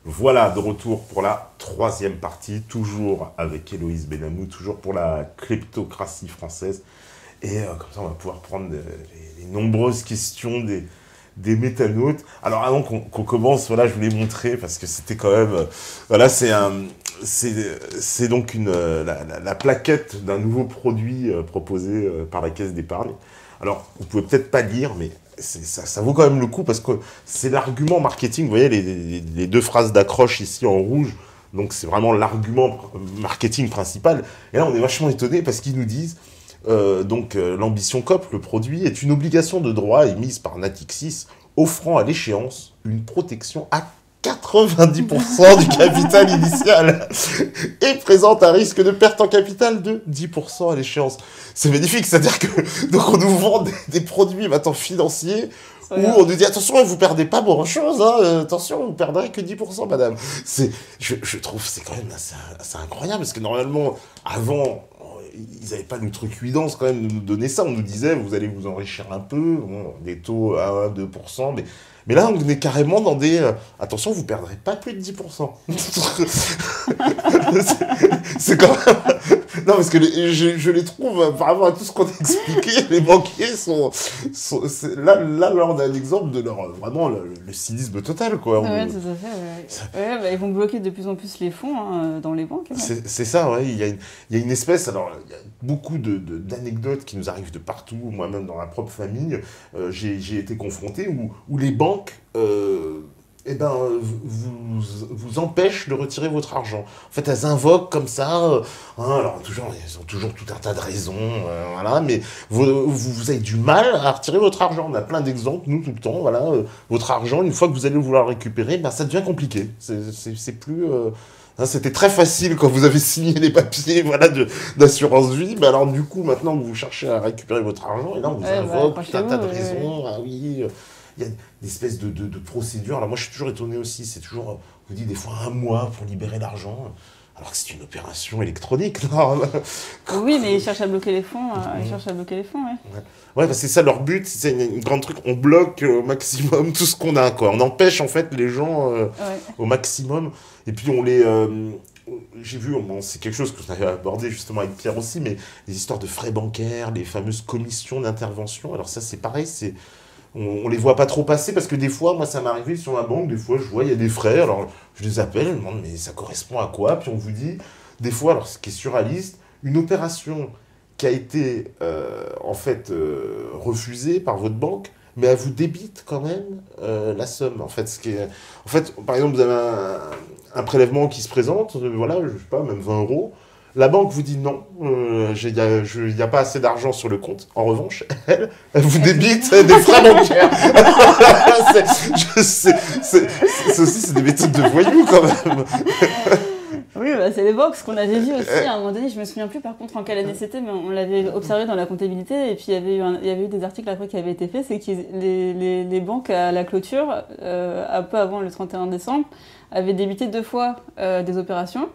Voilà, de retour pour la troisième partie, toujours avec Héloïse Benamou, toujours pour la kleptocratie française. Et comme ça, on va pouvoir prendre les nombreuses questions des métanautes. Alors avant qu'on commence, voilà, je voulais montrer, parce que c'était quand même... voilà, c'est donc la plaquette d'un nouveau produit proposé par la Caisse d'épargne. Alors, vous pouvez peut-être pas lire, mais ça vaut quand même le coup parce que c'est l'argument marketing. Vous voyez les deux phrases d'accroche ici en rouge. Donc, c'est vraiment l'argument marketing principal. Et là, on est vachement étonné parce qu'ils nous disent l'ambition COP, le produit, est une obligation de droit émise par Natixis offrant à l'échéance une protection à 90% du capital initial et présente un risque de perte en capital de 10% à l'échéance. C'est magnifique, c'est-à-dire que donc on nous vend des produits maintenant financiers où on nous dit attention, vous perdez pas grand-chose, hein, attention, vous perdrez que 10%, madame. Je trouve c'est quand même assez incroyable parce que normalement, avant, ils n'avaient pas notre cuidance quand même de nous donner ça. On nous disait, vous allez vous enrichir un peu, bon, des taux à 2%, mais là, on est carrément dans des... attention, vous ne perdrez pas plus de 10%. C'est quand même... Non, parce que je les trouve, par rapport à tout ce qu'on a expliqué, les banquiers sont là, on a un exemple de leur, vraiment, le cynisme total, quoi. Ouais, tout à fait. Ouais, bah, ils vont bloquer de plus en plus les fonds dans les banques. C'est ça, ouais. Il y a une espèce... Alors, il y a beaucoup d'anecdotes qui nous arrivent de partout. Moi-même, dans ma propre famille, j'ai été confronté où les banques... vous empêchent de retirer votre argent. En fait, elles invoquent comme ça, alors toujours, elles ont toujours tout un tas de raisons, voilà, mais vous avez du mal à retirer votre argent. On a plein d'exemples, nous, tout le temps, voilà, votre argent, une fois que vous allez vouloir le récupérer, ben, ça devient compliqué. C'est plus... c'était très facile quand vous avez signé les papiers voilà, d'assurance vie. Mais alors, du coup, maintenant que vous cherchez à récupérer votre argent, et là, on vous invoque tout un tas de raisons. Ah oui, il y a des espèces de procédures. Alors, moi, je suis toujours étonné aussi. C'est toujours, on vous dit des fois un mois pour libérer l'argent. Alors que c'est une opération électronique, là. Oui, mais ils cherchent à bloquer les fonds. Ils cherchent à bloquer les fonds, ouais. Ouais, parce que c'est ça leur but. C'est une grande truc. On bloque au maximum tout ce qu'on a, quoi. On empêche, en fait, les gens au maximum. Et puis, on les... j'ai vu, bon, c'est quelque chose que je avais abordé justement avec Pierre aussi, mais les histoires de frais bancaires, les fameuses commissions d'intervention. Alors ça, c'est pareil, on les voit pas trop passer parce que des fois, moi, ça m'est arrivé sur ma banque, des fois, je vois, il y a des frais, alors je les appelle, je me demande, mais ça correspond à quoi? Puis on vous dit, des fois, alors ce qui est surréaliste, une opération qui a été, en fait, refusée par votre banque, mais elle vous débite quand même la somme. En fait, en fait, par exemple, vous avez un prélèvement qui se présente, voilà, je sais pas, même 20 euros. La banque vous dit non, il n'y a pas assez d'argent sur le compte. En revanche, elle vous débite des frais bancaires. C'est aussi c'est des méthodes de voyous quand même. Oui, bah, c'est les banques, ce qu'on avait vu aussi à un moment donné, je me souviens plus par contre en quelle année c'était, mais on l'avait observé dans la comptabilité, et puis il y avait eu des articles après qui avaient été faits, c'est que les banques à la clôture, un peu avant le 31 décembre, avaient débité 2 fois des opérations.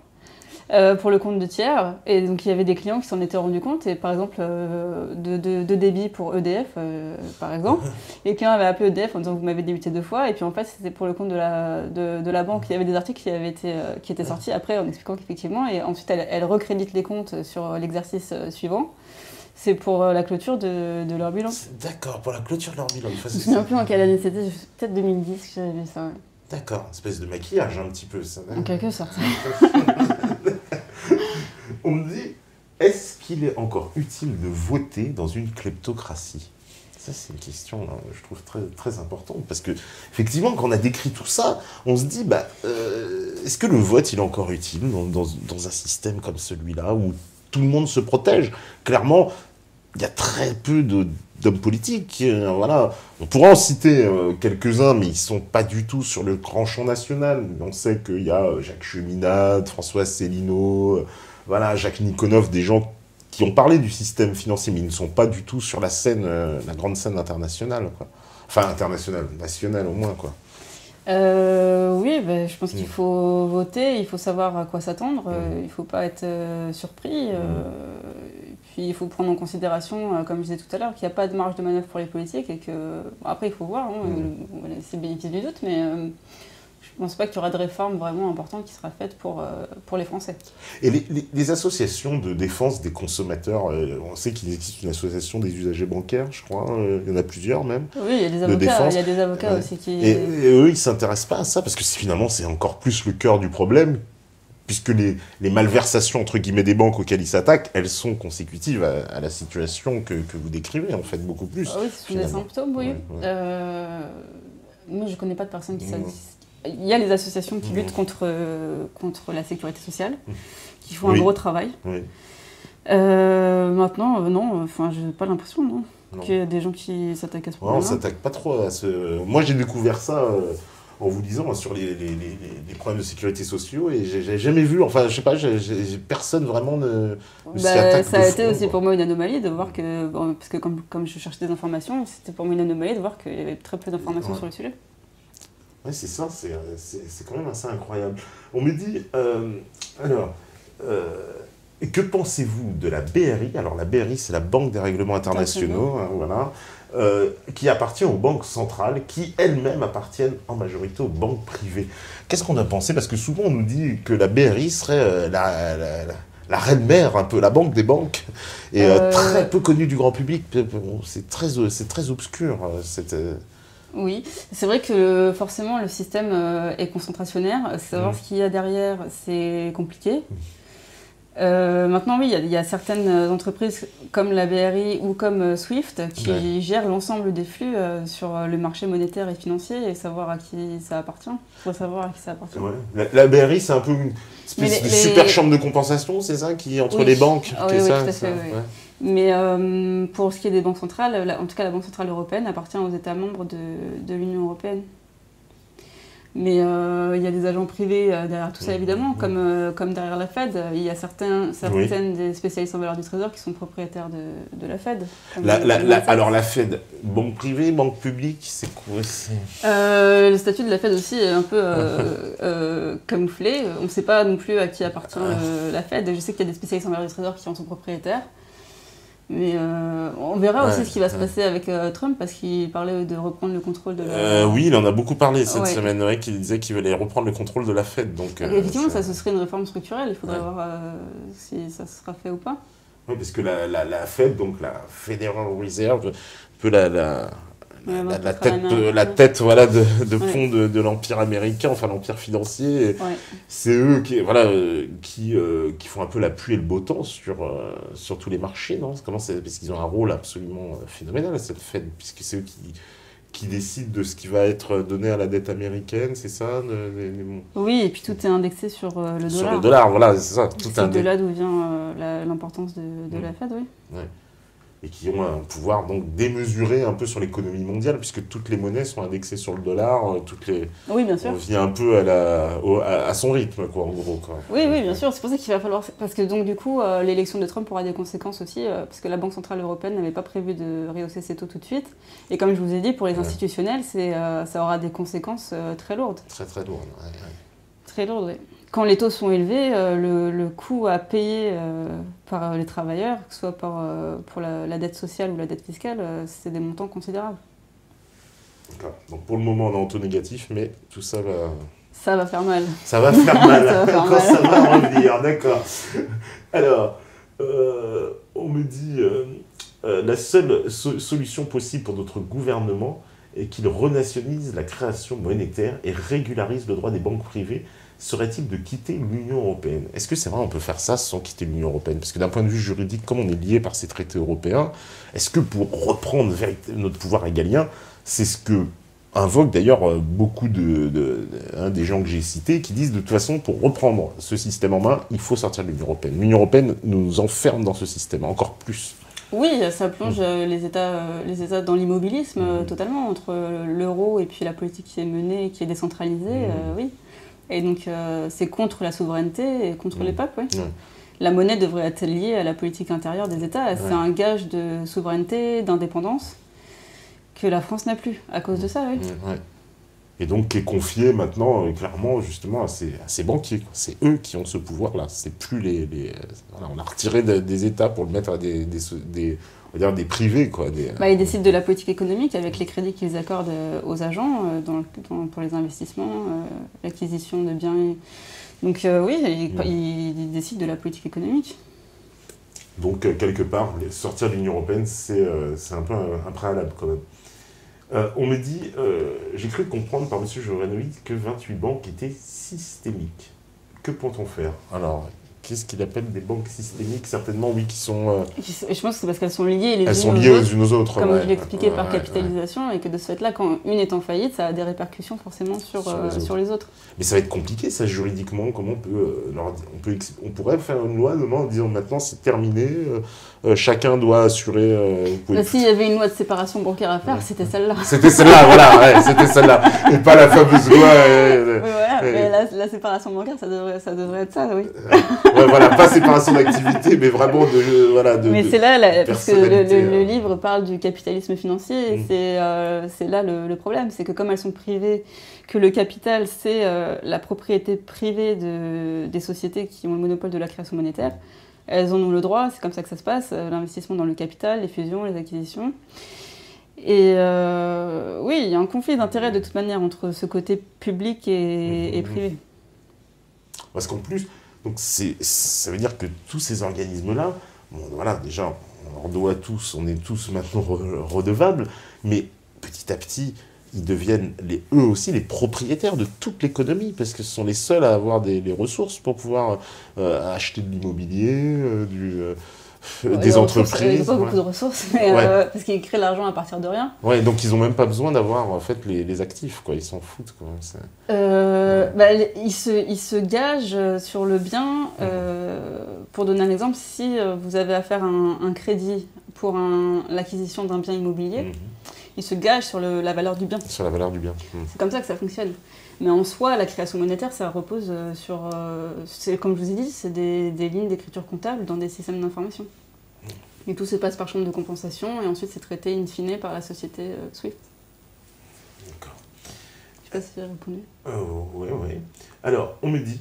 Pour le compte de tiers, et donc il y avait des clients qui s'en étaient rendus compte, et par exemple de débit pour EDF par exemple, et les clients avaient appelé EDF en disant vous m'avez débité 2 fois, et puis en fait c'était pour le compte de la banque. Il y avait des articles qui étaient sortis après en expliquant qu'effectivement, et ensuite elle recrédite les comptes sur l'exercice suivant. C'est pour la clôture de leur bilan. D'accord, pour la clôture de leur bilan. Je ne me souviens plus en quelle année c'était, peut-être 2010 que j'avais vu ça. Ouais. D'accord, une espèce de maquillage un petit peu ça. En quelque sorte. On me dit, est-ce qu'il est encore utile de voter dans une kleptocratie? Ça, c'est une question, je trouve, très, très importante. Parce que, effectivement, quand on a décrit tout ça, on se dit, est-ce que le vote, il est encore utile dans un système comme celui-là, où tout le monde se protège? Clairement, il y a très peu d'hommes politiques. Voilà. On pourra en citer quelques-uns, mais ils ne sont pas du tout sur le grand champ national. On sait qu'il y a Jacques Cheminade, François Asselineau, voilà, Jacques Nikonov, des gens qui ont parlé du système financier, mais ils ne sont pas du tout sur la scène, la grande scène internationale, quoi. Enfin, internationale, nationale au moins, quoi. Oui, je pense qu'il faut voter, il faut savoir à quoi s'attendre, il ne faut pas être surpris. Puis il faut prendre en considération, comme je disais tout à l'heure, qu'il n'y a pas de marge de manœuvre pour les politiques et que, après il faut voir, c'est le bénéfice du doute, mais pense pas qu'il y aura de réforme vraiment importante qui sera faite pour les Français. Et les associations de défense des consommateurs, on sait qu'il existe une association des usagers bancaires, je crois, il y en a plusieurs même. Oui, il y a des avocats, aussi qui... Et eux, ils ne s'intéressent pas à ça, parce que finalement, c'est encore plus le cœur du problème, puisque les malversations, entre guillemets, des banques auxquelles ils s'attaquent, elles sont consécutives à la situation que vous décrivez, en fait, beaucoup plus. Oui, ce sont des symptômes, oui. Ouais. Moi, je ne connais pas de personnes qui s'agissent. Il y a les associations qui luttent contre la sécurité sociale, qui font un gros travail. Oui. Maintenant, non, je n'ai pas l'impression, non, qu'il y a des gens qui s'attaquent à ce problème. On ne s'attaque pas trop à ce... Moi, j'ai découvert ça en vous lisant sur les problèmes de sécurité sociaux, et j'ai jamais vu, enfin, je sais pas, personne vraiment ne s'y attaque. Ça a été aussi pour moi une anomalie de voir que, parce que comme je cherchais des informations, c'était pour moi une anomalie de voir qu'il y avait très peu d'informations sur le sujet. Oui, c'est ça, c'est quand même assez incroyable. On me dit, que pensez-vous de la BRI? Alors la BRI, c'est la Banque des règlements internationaux, hein, voilà, qui appartient aux banques centrales, qui elles-mêmes appartiennent en majorité aux banques privées. Qu'est-ce qu'on a pensé? Parce que souvent on nous dit que la BRI serait la reine-mère, un peu, la banque des banques, et très peu connue du grand public. C'est très obscur, Oui, c'est vrai que forcément le système est concentrationnaire. Savoir ce qu'il y a derrière, c'est compliqué. Maintenant, oui, il y a certaines entreprises comme la BRI ou comme Swift qui gèrent l'ensemble des flux sur le marché monétaire et financier, et savoir à qui ça appartient. Il faut savoir à qui ça appartient. Ouais. La BRI, c'est un peu une espèce de super chambre de compensation, c'est ça, qui entre les banques. Oui, tout à fait. Oui. Ouais. Mais pour ce qui est des banques centrales, en tout cas la Banque centrale européenne appartient aux États membres de l'Union européenne. Mais il y a des agents privés derrière tout ça, évidemment, comme derrière la Fed. Il y a certaines des spécialistes en valeur du trésor qui sont propriétaires de la Fed. Alors la Fed, banque privée, banque publique, c'est quoi? Le statut de la Fed aussi est un peu camouflé. On ne sait pas non plus à qui appartient la Fed. Je sais qu'il y a des spécialistes en valeur du trésor qui en sont propriétaires. Mais on verra aussi ce qui va se passer avec Trump, parce qu'il parlait de reprendre le contrôle de la... Oui, il en a beaucoup parlé cette semaine, qu'il disait qu'il voulait reprendre le contrôle de la Fed. Donc, effectivement, ça ce serait une réforme structurelle, il faudrait voir si ça sera fait ou pas. Oui, parce que la Fed, donc la Federal Reserve, un peu la tête voilà, de pont de l'Empire américain, enfin l'Empire financier. C'est eux qui font un peu la pluie et le beau temps sur tous les marchés, non? Parce qu'ils ont un rôle absolument phénoménal, cette Fed, puisque c'est eux qui décident de ce qui va être donné à la dette américaine, c'est ça? Oui, et puis tout est indexé sur le dollar. Sur le dollar, voilà, c'est ça. C'est de là d'où vient l'importance de la Fed, oui. Ouais. Et qui ont un pouvoir donc démesuré un peu sur l'économie mondiale, puisque toutes les monnaies sont indexées sur le dollar, Oui, bien sûr. On vient un peu à son rythme, quoi, en gros. Quoi. Oui, bien sûr. C'est pour ça qu'il va falloir... Parce que donc, du coup, l'élection de Trump aura des conséquences aussi, parce que la Banque centrale européenne n'avait pas prévu de rehausser ses taux tout de suite. Et comme je vous ai dit, pour les institutionnels, ça aura des conséquences très lourdes. Très, très lourdes, Très lourdes, oui. Quand les taux sont élevés, le coût à payer par les travailleurs, que ce soit pour la dette sociale ou la dette fiscale, c'est des montants considérables. D'accord. Donc pour le moment, on est en taux négatif, mais tout ça va... Ça va faire mal. Ça va faire mal. Ça va revenir, d'accord. Alors, on me dit, la seule solution possible pour notre gouvernement est qu'il renationalise la création monétaire et régularise le droit des banques privées. Serait-il de quitter l'Union européenne? Est-ce que c'est vrai on peut faire ça sans quitter l'Union européenne? Parce que d'un point de vue juridique, comme on est lié par ces traités européens, est-ce que pour reprendre notre pouvoir régalien, c'est ce que invoquent d'ailleurs beaucoup des gens que j'ai cités, qui disent de toute façon, pour reprendre ce système en main, il faut sortir de l'Union européenne. L'Union européenne nous enferme dans ce système, encore plus. Oui, ça plonge les États dans l'immobilisme totalement, entre l'euro et puis la politique qui est menée, qui est décentralisée, oui. Et donc, c'est contre la souveraineté et contre les peuples, oui. La monnaie devrait être liée à la politique intérieure des États. C'est un gage de souveraineté, d'indépendance, que la France n'a plus, à cause de ça, oui. Et donc, qui est confié maintenant, clairement, justement, à ces banquiers. C'est eux qui ont ce pouvoir-là. C'est plus voilà, on a retiré des États pour le mettre on va dire des privés, quoi. Ils décident de la politique économique avec les crédits qu'ils accordent aux agents pour les investissements, l'acquisition de biens. Donc oui, ils décident de la politique économique. Donc quelque part, sortir de l'Union européenne, c'est un peu un préalable quand même. On me dit, j'ai cru comprendre par M. Joranovic que 28 banques étaient systémiques. Que peut-on faire? Alors, qu'est-ce qu'il appelle des banques systémiques? Certainement, oui, qui sont... Je pense que c'est parce qu'elles sont liées elles sont liées aux unes aux autres. Comme je l'expliquais, par capitalisation, et que de ce fait-là, quand une est en faillite, ça a des répercussions forcément sur les autres. Mais ça va être compliqué, ça, juridiquement. Comment on pourrait faire une loi demain en disant maintenant c'est terminé, chacun doit assurer... S'il y avait une loi de séparation bancaire à faire, c'était celle-là. C'était celle-là, voilà, c'était celle-là. Et pas la fameuse loi... mais la séparation bancaire, ça devrait être ça, oui. Ouais, voilà, pas séparation d'activité, mais vraiment mais c'est là, parce que le livre parle du capitalisme financier, et c'est là le problème, c'est que comme elles sont privées, que le capital, c'est la propriété privée des sociétés qui ont le monopole de la création monétaire, elles en ont le droit, c'est comme ça que ça se passe, l'investissement dans le capital, les fusions, les acquisitions. Et oui, il y a un conflit d'intérêts de toute manière entre ce côté public et privé. Parce qu'en plus, donc ça veut dire que tous ces organismes-là, déjà, on leur doit tous, on est tous maintenant redevables, mais petit à petit, ils deviennent eux aussi les propriétaires de toute l'économie, parce que ce sont les seuls à avoir les ressources pour pouvoir acheter de l'immobilier, des entreprises. Ils n'ont pas beaucoup de ressources, parce qu'ils créent l'argent à partir de rien. Ouais, donc ils n'ont même pas besoin d'avoir en fait les actifs, quoi. Ils s'en foutent, quoi. Ils se gagent sur le bien. Pour donner un exemple, si vous avez à faire un crédit pour l'acquisition d'un bien immobilier, ils se gagent sur la valeur du bien. Sur la valeur du bien. C'est comme ça que ça fonctionne. Mais en soi, la création monétaire, ça repose sur... comme je vous ai dit, c'est des lignes d'écriture comptable dans des systèmes d'information. Et tout se passe par chambre de compensation, et ensuite c'est traité in fine par la société Swift. D'accord. Je ne sais pas si j'ai répondu. Oui. Alors, on me dit,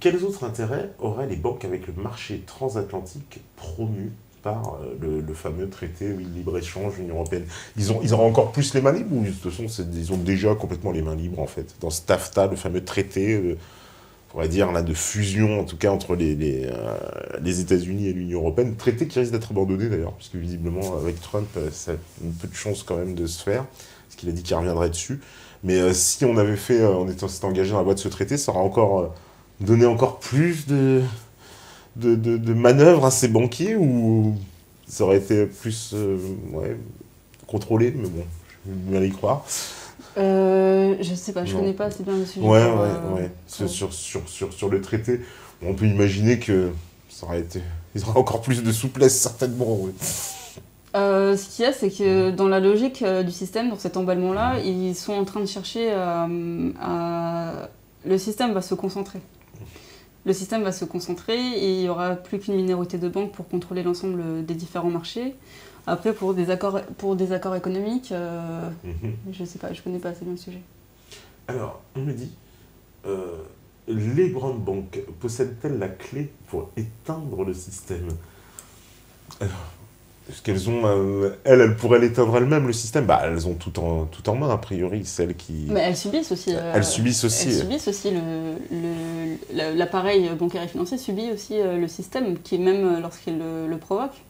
quels autres intérêts auraient les banques avec le marché transatlantique promu par le fameux traité de libre-échange de l'Union européenne? Ils auront encore plus les mains libres, ou de toute façon, ils ont déjà complètement les mains libres, en fait, dans ce TAFTA, le fameux traité, on va dire, là, de fusion, en tout cas, entre les États-Unis et l'Union européenne, traité qui risque d'être abandonné, d'ailleurs, parce que visiblement, avec Trump, ça a un peu de chance quand même de se faire, parce qu'il a dit qu'il reviendrait dessus. Mais si on avait s'était engagé dans la voie de ce traité, ça aurait encore donné encore plus de manœuvres à ces banquiers, ou ça aurait été plus contrôlé, mais bon, je vais mal y croire. Je sais pas, je connais pas assez bien le sujet. Sur le traité, on peut imaginer que ils auraient encore plus de souplesse, certainement. Oui. Ce qu'il y a, c'est que dans la logique du système, dans cet emballement-là, ils sont en train de chercher le système va se concentrer. Le système va se concentrer et il n'y aura plus qu'une minorité de banques pour contrôler l'ensemble des différents marchés. Après, pour des accords économiques, je sais pas, je connais pas assez bien le sujet. Alors, on me dit, les grandes banques possèdent-elles la clé pour éteindre le système? Alors, est-ce qu'elles ont... elles pourraient l'éteindre elles-mêmes, le système? Elles ont tout en main, a priori, celles qui... Mais elles subissent aussi... elles subissent aussi... Elles subissent aussi l'appareil bancaire et financier subit aussi le système, qui même lorsqu'il le provoque.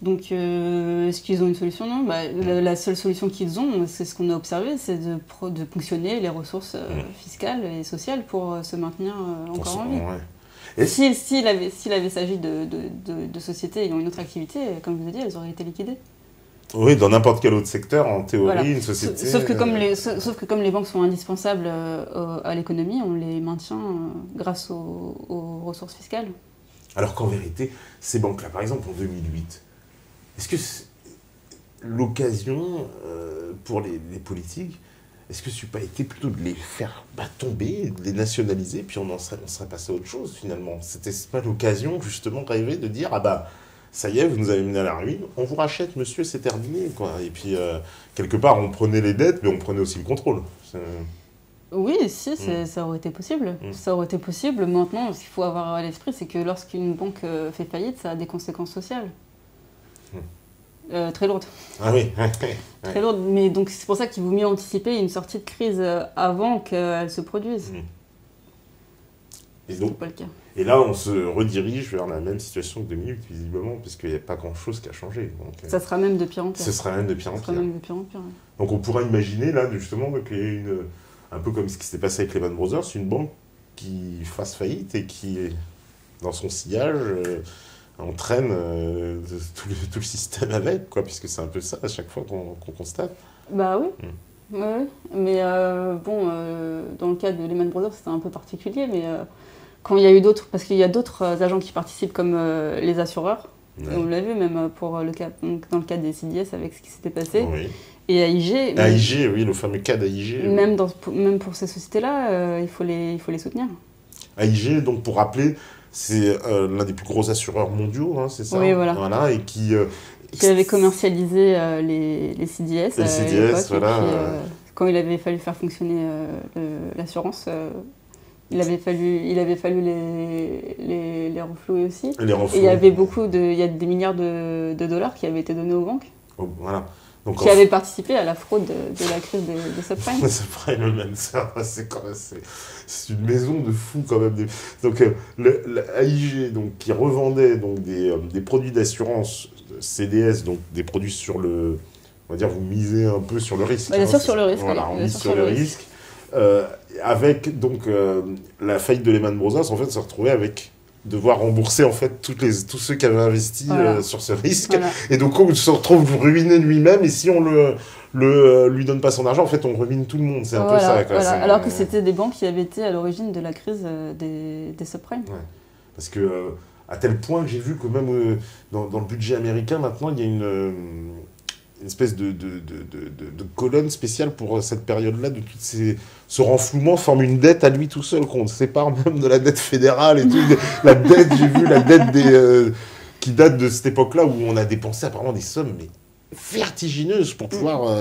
Donc, est-ce qu'ils ont une solution? Non. La seule solution qu'ils ont, c'est ce qu'on a observé, c'est de ponctionner les ressources fiscales et sociales pour se maintenir encore en vie. Ouais. S'il avait s'agi de sociétés ayant une autre activité, comme je vous ai dit, elles auraient été liquidées. Oui, dans n'importe quel autre secteur, en théorie, une société... Sauf que comme les banques sont indispensables à l'économie, on les maintient grâce aux ressources fiscales. Alors qu'en vérité, ces banques-là, par exemple, en 2008, est-ce que l'occasion pour les politiques, est-ce que ça n'a pas été plutôt de les faire tomber, de les nationaliser, puis on serait passé à autre chose finalement? C'était pas l'occasion justement rêver de dire ça y est, vous nous avez mené à la ruine, on vous rachète monsieur, c'est terminé, quoi. Et puis quelque part on prenait les dettes, mais on prenait aussi le contrôle. Oui, si, ça aurait été possible. Ça aurait été possible. Maintenant, ce qu'il faut avoir à l'esprit, c'est que lorsqu'une banque fait faillite, ça a des conséquences sociales. Très lourde. Ah oui, Très lourde. Mais donc c'est pour ça qu'il vaut mieux anticiper une sortie de crise avant qu'elle se produise. Et C'est donc, pas le cas. et là, on se redirige vers la même situation que 2008, visiblement, parce qu'il n'y a pas grand-chose qui a changé. Donc, Ça sera même de pire en pire. ce sera même de pire en Ça sera pire. même de pire en pire. Ouais. Donc on pourra imaginer, là, justement, qu'il y ait un peu comme ce qui s'était passé avec Lehman Brothers, une banque qui fasse faillite et qui, dans son sillage, entraîne tout le système avec, quoi, puisque c'est un peu ça à chaque fois qu'on constate. Bah oui. Ouais. Mais dans le cas de Lehman Brothers, c'était un peu particulier, mais quand il y a eu d'autres, parce qu'il y a d'autres agents qui participent comme les assureurs, Ouais. on l'a vu même pour le cas, donc, dans le cas des CDS avec ce qui s'était passé, Oui. et AIG, AIG, oui, le fameux cas d'AIG. même pour ces sociétés-là, il faut les soutenir. AIG, donc pour rappeler, c'est l'un des plus gros assureurs mondiaux, hein, c'est ça? Oui, voilà. Et qui avait commercialisé les CDS. Les CDS, voilà. Et puis, quand il avait fallu faire fonctionner l'assurance, il avait fallu les reflouer aussi. les Et renfloues. il y avait il y a des milliards de dollars qui avaient été donnés aux banques, Oh, voilà. Donc, qui avaient participé à la fraude de la crise des subprimes. C'est pas le même, ça, c'est une maison de fous quand même. Donc l'AIG, donc, qui revendait donc, des produits d'assurance CDS, donc des produits sur le... On va dire, vous misez un peu sur le risque. Bien sûr, sur le risque. Voilà, oui. on mise sur le risque. Avec donc la faillite de Lehman Brothers, en fait, se retrouvait avec devoir rembourser en fait tous ceux qui avaient investi sur ce risque. Voilà. Et donc on se retrouve ruiné lui-même, et si on lui donne pas son argent, en fait on ruine tout le monde. C'est un peu ça. Quoi. Voilà. Alors que c'était des banques qui avaient été à l'origine de la crise des subprimes. Ouais. Parce que à tel point que j'ai vu que même dans le budget américain maintenant, il y a une espèce de colonne spéciale pour cette période-là, de ce renflouement forme une dette à lui tout seul, qu'on se sépare même de la dette fédérale et tout. La dette, j'ai vu la dette qui date de cette époque-là où on a dépensé apparemment des sommes mais vertigineuses pour pouvoir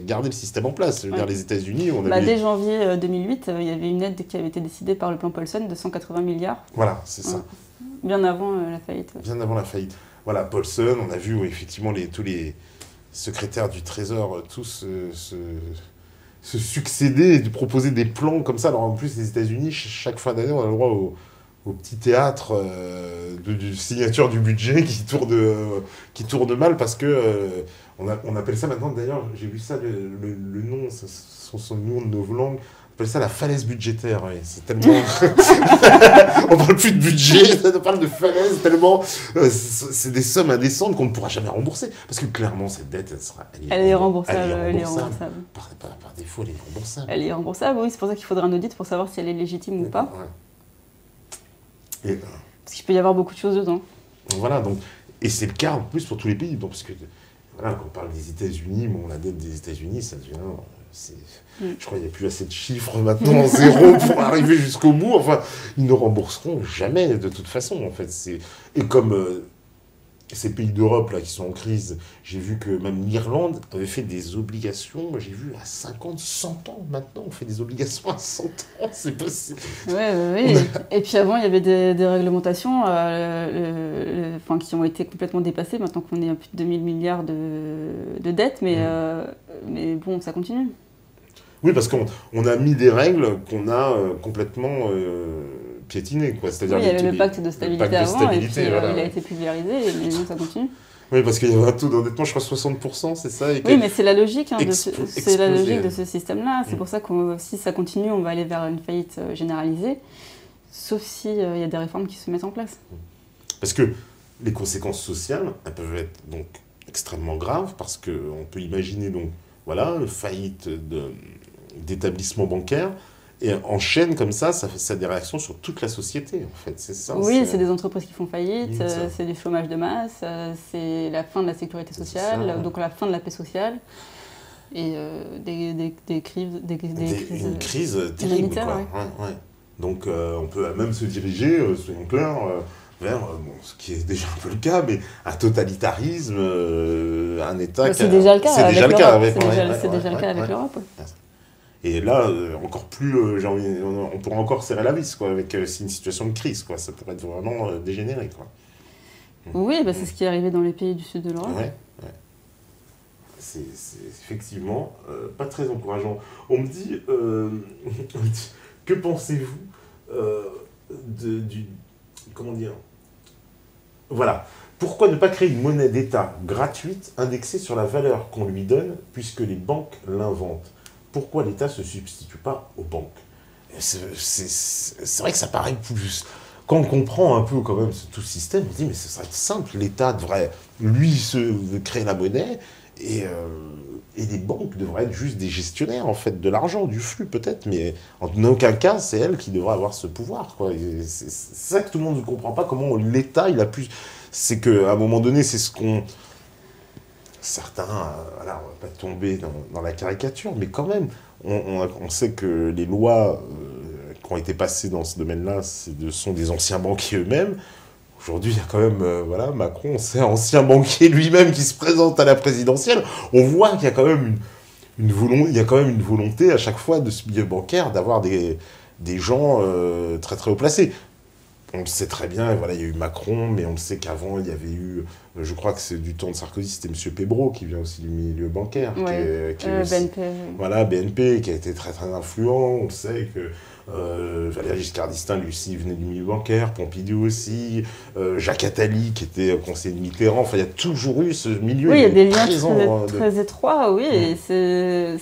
garder le système en place. Je veux dire, les États-Unis, on avait... Dès janvier 2008, il y avait une aide qui avait été décidée par le plan Paulson de 180 milliards. Voilà, c'est ça. Bien avant la faillite. Bien avant la faillite. Voilà, Paulson, on a vu effectivement tous les secrétaires du Trésor, tous se succéder et de proposer des plans comme ça. Alors en plus, les États-Unis, chaque fin d'année, on a le droit au petit théâtre de signature du budget qui tourne mal parce que on appelle ça maintenant, d'ailleurs, j'ai vu ça, le nom, son nom de novlangue, on appelle ça la falaise budgétaire. Ouais. C'est tellement... on parle plus de budget, on parle de falaise, tellement... c'est des sommes indécentes qu'on ne pourra jamais rembourser. Parce que clairement, cette dette, elle est remboursable. Par défaut, elle est remboursable. Elle est remboursable, oui. C'est pour ça qu'il faudra un audit pour savoir si elle est légitime ou pas. Ouais. Parce qu'il peut y avoir beaucoup de choses dedans. Voilà, donc... Et c'est le cas en plus pour tous les pays. Donc, parce que, voilà, quand on parle des États-Unis, la dette des États-Unis, ça devient... Je crois qu'il n'y a plus assez de chiffres maintenant, zéro, pour arriver jusqu'au bout. Enfin, ils ne rembourseront jamais, de toute façon, en fait. Et comme ces pays d'Europe là qui sont en crise, j'ai vu que même l'Irlande avait fait des obligations, j'ai vu à 50, 100 ans maintenant, on fait des obligations à 100 ans, c'est possible. Oui. Et puis avant, il y avait des réglementations qui ont été complètement dépassées, maintenant qu'on est à plus de 2000 milliards de dettes, mais bon, ça continue. Oui, parce qu'on a mis des règles qu'on a complètement piétinées, quoi. C'est-à-dire il y avait le pacte de stabilité avant, et puis voilà. il a été pulvérisé, mais non, ça continue. Oui, parce qu'il y avait un taux d'endettement, je crois 60%, c'est ça. Oui, mais c'est la logique, de ce système-là. C'est pour ça que si ça continue, on va aller vers une faillite généralisée, sauf s'il y a des réformes qui se mettent en place. Parce que les conséquences sociales, elles peuvent être donc extrêmement graves, parce qu'on peut imaginer donc, voilà, une faillite d'établissements bancaires, et enchaîne comme ça a des réactions sur toute la société, en fait, c'est ça. Oui, c'est des entreprises qui font faillite, c'est du chômage de masse, c'est la fin de la sécurité sociale, donc la fin de la paix sociale, et des crises une crise terrible, quoi. Ouais. Donc on peut même se diriger, soyons clairs, vers ce qui est déjà un peu le cas, mais un totalitarisme, un État... C'est déjà le cas avec l'Europe. Ouais. Et là, encore plus, on pourrait encore serrer la vis, quoi, avec une situation de crise, quoi. Ça pourrait être vraiment dégénéré, quoi. Oui, c'est ce qui est arrivé dans les pays du sud de l'Europe. Ouais. c'est effectivement pas très encourageant. On me dit, que pensez-vous comment dire, voilà. Pourquoi ne pas créer une monnaie d'État gratuite indexée sur la valeur qu'on lui donne puisque les banques l'inventent? Pourquoi l'État ne se substitue pas aux banques? C'est vrai que ça paraît plus... Quand on comprend un peu quand même tout ce système, on se dit mais ce serait simple, l'État devrait lui créer la monnaie et les banques devraient être juste des gestionnaires en fait de l'argent, du flux peut-être, mais en aucun cas c'est elles qui devraient avoir ce pouvoir, quoi. C'est ça que tout le monde ne comprend pas, comment l'État il a pu... C'est qu'à un moment donné, c'est ce qu'on... Certains, voilà, on ne va pas tomber dans la caricature, mais quand même, on sait que les lois qui ont été passées dans ce domaine-là sont des anciens banquiers eux-mêmes. Aujourd'hui, il y a quand même, voilà, Macron, c'est un ancien banquier lui-même qui se présente à la présidentielle. On voit qu'il y a quand même une volonté à chaque fois de ce milieu bancaire d'avoir des gens très très haut placés. On le sait très bien, voilà, il y a eu Macron, mais on le sait qu'avant, il y avait eu, je crois que c'est du temps de Sarkozy, c'était M. Pébreau, qui vient aussi du milieu bancaire. Ouais. Qui est aussi, BNP. Voilà, BNP, qui a été très très influent. On sait que Valéry Giscard d'Estaing, lui aussi, venait du milieu bancaire, Pompidou aussi, Jacques Attali, qui était conseiller de Mitterrand. Enfin, il y a toujours eu ce milieu. Oui, il y a des liens très étroits, oui. Et c'est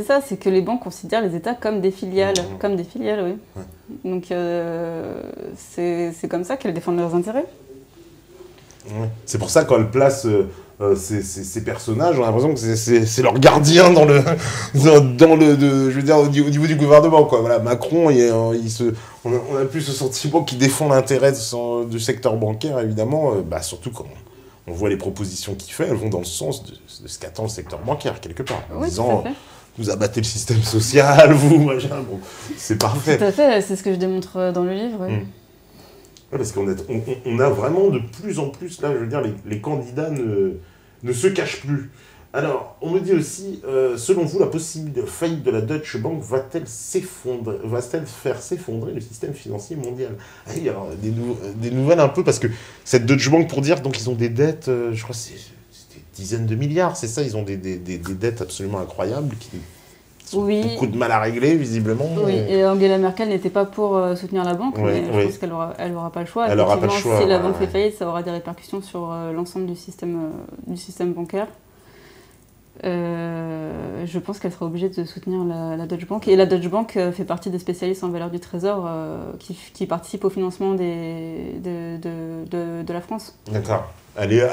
ça, c'est que les banques considèrent les États comme des filiales. Comme des filiales, oui. Ouais. Donc, c'est comme ça qu'elles défendent leurs intérêts. Ouais. C'est pour ça quand elles placent ces personnages, on a l'impression que c'est leur gardien je veux dire, au niveau du gouvernement, quoi. Voilà, Macron, on a plus ce sentiment qu'il défend l'intérêt du secteur bancaire, évidemment, surtout quand on voit les propositions qu'il fait, elles vont dans le sens de ce qu'attend le secteur bancaire, quelque part. En disant, vous abattez le système social, bon, c'est parfait. Tout à fait, c'est ce que je démontre dans le livre. Oui. Ouais, parce qu'on a vraiment de plus en plus, là, je veux dire, les candidats ne se cachent plus. Alors, on me dit aussi, selon vous, la possible faillite de la Deutsche Bank va-t-elle faire s'effondrer le système financier mondial? Il y a des nouvelles un peu, parce que cette Deutsche Bank, pour dire, donc ils ont des dettes, je crois que c'est des dizaines de milliards, c'est ça, ils ont des dettes absolument incroyables qui ont beaucoup de mal à régler, visiblement. Oui, et Angela Merkel n'était pas pour soutenir la banque, mais je pense qu'elle n'aura pas le choix. Elle n'aura pas le choix. Si la banque fait faillite, ça aura des répercussions sur l'ensemble du système bancaire. Je pense qu'elle sera obligée de soutenir la Deutsche Bank. Et la Deutsche Bank fait partie des spécialistes en valeur du Trésor qui participent au financement de la France. D'accord. Elle est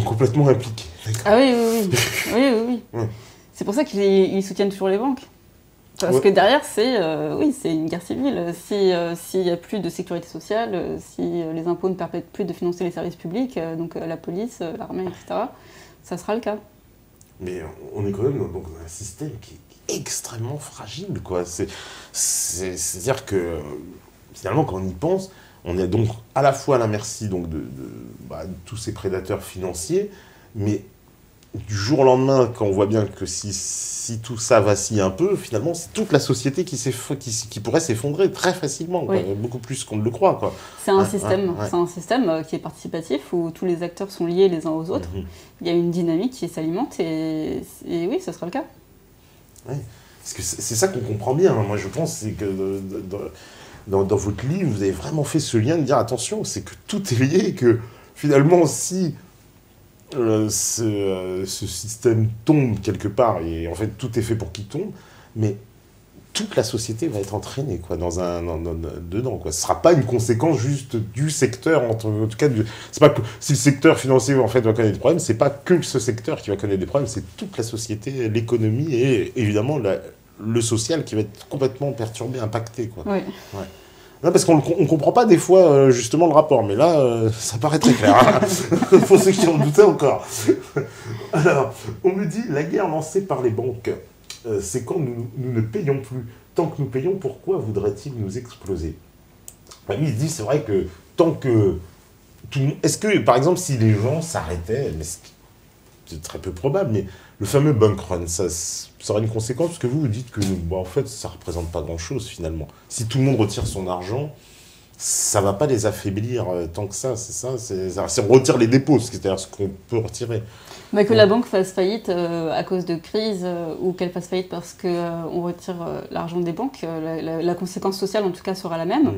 complètement impliquée. Ah oui. C'est pour ça qu'ils soutiennent toujours les banques. Parce que derrière, c'est une guerre civile. S'il n'y a plus de sécurité sociale, si les impôts ne permettent plus de financer les services publics, donc la police, l'armée, etc., ça sera le cas. Mais on est quand même dans un système qui est extrêmement fragile, quoi. C'est-à-dire que, finalement, quand on y pense, on est donc à la fois à la merci donc, de tous ces prédateurs financiers, mais du jour au lendemain, quand on voit bien que si tout ça vacille un peu, finalement, c'est toute la société qui pourrait s'effondrer très facilement, quoi, beaucoup plus qu'on ne le croit, quoi. C'est un système qui est participatif, où tous les acteurs sont liés les uns aux autres. Il y a une dynamique qui s'alimente, et oui, ce sera le cas. Oui, parce que c'est ça qu'on comprend bien. Moi, je pense c'est que dans votre livre, vous avez vraiment fait ce lien de dire, attention, c'est que tout est lié, et que finalement, si... ce système tombe quelque part, et en fait tout est fait pour qu'il tombe, mais toute la société va être entraînée, quoi, dedans, quoi. Ce ne sera pas une conséquence juste du secteur, en tout cas, c'est pas que si le secteur financier en fait va connaître des problèmes, c'est pas que ce secteur qui va connaître des problèmes, c'est toute la société, l'économie et évidemment le social qui va être complètement perturbé, impacté, quoi. Oui. Ouais. Non, parce qu'on ne comprend pas des fois justement le rapport, mais là, ça paraît très clair. Pour ceux qui en doutaient encore. Alors, on me dit, la guerre lancée par les banques, c'est quand nous ne payons plus. Tant que nous payons, pourquoi voudraient-ils nous exploser? Il se dit, c'est vrai que tant que... Est-ce que, par exemple, si les gens s'arrêtaient, mais c'est très peu probable, mais le fameux bank run, ça aurait une conséquence, parce que vous dites que, en fait, ça ne représente pas grand-chose, finalement. Si tout le monde retire son argent, ça va pas les affaiblir tant que ça, c'est ça. C'est on retire les dépôts, c'est-à-dire ce qu'on peut retirer. Mais que la banque fasse faillite à cause de crise ou qu'elle fasse faillite parce qu'on retire l'argent des banques, la conséquence sociale en tout cas sera la même.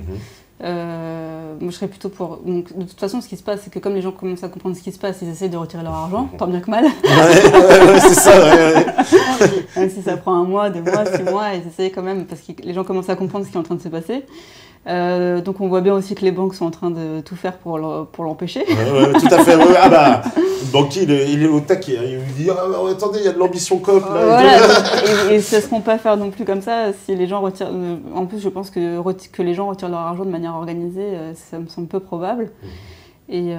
Moi je serais plutôt pour... Donc, de toute façon ce qui se passe c'est que comme les gens commencent à comprendre ce qui se passe, ils essayent de retirer leur argent, tant bien que mal. Ouais, c'est ça, Même si ça prend 1 mois, 2 mois, 6 mois, ils essayent quand même parce que les gens commencent à comprendre ce qui est en train de se passer. Donc on voit bien aussi que les banques sont en train de tout faire pour l'empêcher. Tout à fait. Ah bah, le banquier, il est au taquet. Il lui dit attendez, il y a de l'ambition COP là. Voilà, et ne se laisseront pas faire non plus comme ça si les gens retirent. En plus, je pense que les gens retirent leur argent de manière organisée, ça me semble peu probable. Et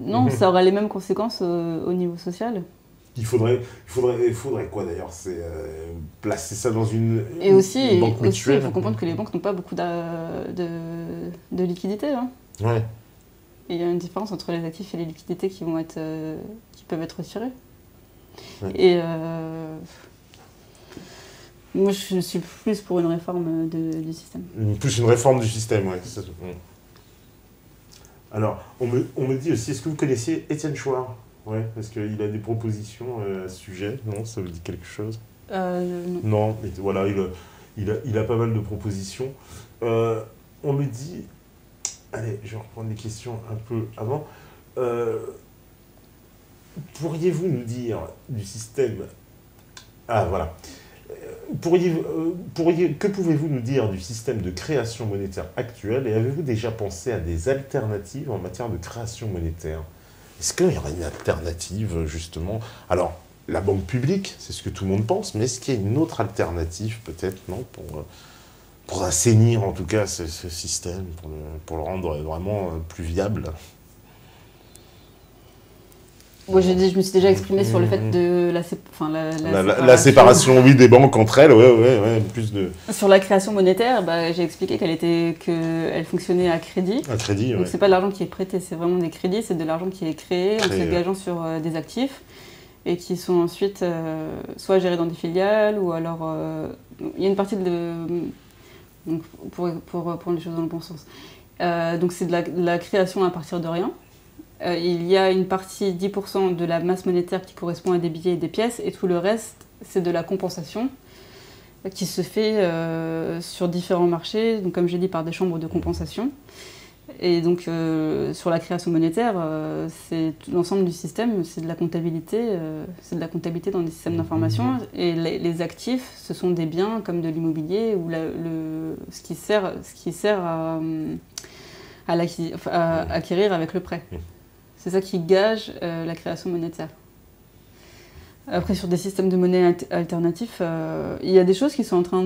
non, ça aura les mêmes conséquences au niveau social. Il faudrait quoi d'ailleurs? C'est placer ça dans une banque mutuelle. Il faut comprendre que les banques n'ont pas beaucoup de liquidités. Hein. Ouais. Et il y a une différence entre les actifs et les liquidités qui peuvent être retirées. Ouais. Et moi, je suis plus pour une réforme du système. Plus une réforme du système, oui. Alors, on me dit aussi, est-ce que vous connaissiez Étienne Chouard? Ouais, parce qu'il a des propositions à ce sujet. Non, ça vous dit quelque chose? Non, voilà, il a pas mal de propositions. On me dit... Allez, je vais reprendre les questions un peu avant. Pourriez-vous nous dire du système... Ah, voilà. Que pouvez-vous nous dire du système de création monétaire actuel et avez-vous déjà pensé à des alternatives en matière de création monétaire? Est-ce qu'il y aurait une alternative, justement? Alors, la banque publique, c'est ce que tout le monde pense, mais est-ce qu'il y a une autre alternative, peut-être, non, pour assainir, en tout cas, ce système, pour le rendre vraiment plus viable? Moi, je me suis déjà exprimé sur le fait de la séparation, oui, des banques entre elles, ouais, plus de... Sur la création monétaire, j'ai expliqué qu'elle fonctionnait à crédit. À crédit, donc c'est pas de l'argent qui est prêté, c'est vraiment des crédits, c'est de l'argent qui est créé en s'engageant sur des actifs et qui sont ensuite soit gérés dans des filiales ou alors... il y a une partie donc, pour prendre les choses dans le bon sens. Donc c'est de la création à partir de rien. Il y a une partie, 10% de la masse monétaire qui correspond à des billets et des pièces, et tout le reste, c'est de la compensation qui se fait sur différents marchés, donc comme j'ai dit, par des chambres de compensation. Et donc, sur la création monétaire, c'est l'ensemble du système, c'est de la comptabilité dans des systèmes d'information. Et les actifs, ce sont des biens comme de l'immobilier ou ce qui sert à acquérir avec le prêt. C'est ça qui gage la création monétaire. Après, sur des systèmes de monnaie alternatifs, il y a des choses qui sont en train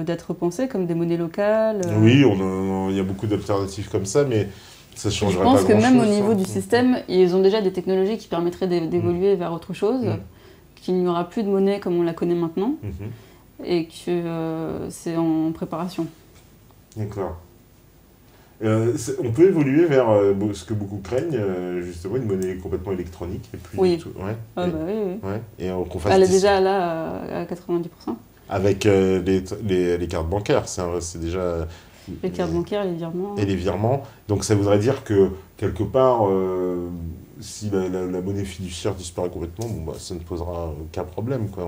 d'être pensées, comme des monnaies locales. Oui, il y a beaucoup d'alternatives comme ça, mais ça ne changerait pas grand-chose. Je pense que même au niveau du système, ils ont déjà des technologies qui permettraient d'évoluer vers autre chose, qu'il n'y aura plus de monnaie comme on la connaît maintenant, et que c'est en préparation. D'accord. On peut évoluer vers ce que beaucoup craignent, justement, une monnaie complètement électronique. Et puis oui. Tout, ouais. Ah bah oui. Ouais. Et qu'on fasse elle est déjà là à 90%. Avec les cartes bancaires, c'est déjà... Les cartes bancaires, les virements. Et les virements. Donc ça voudrait dire que, quelque part, si la monnaie fiduciaire disparaît complètement, ça ne posera aucun problème, quoi.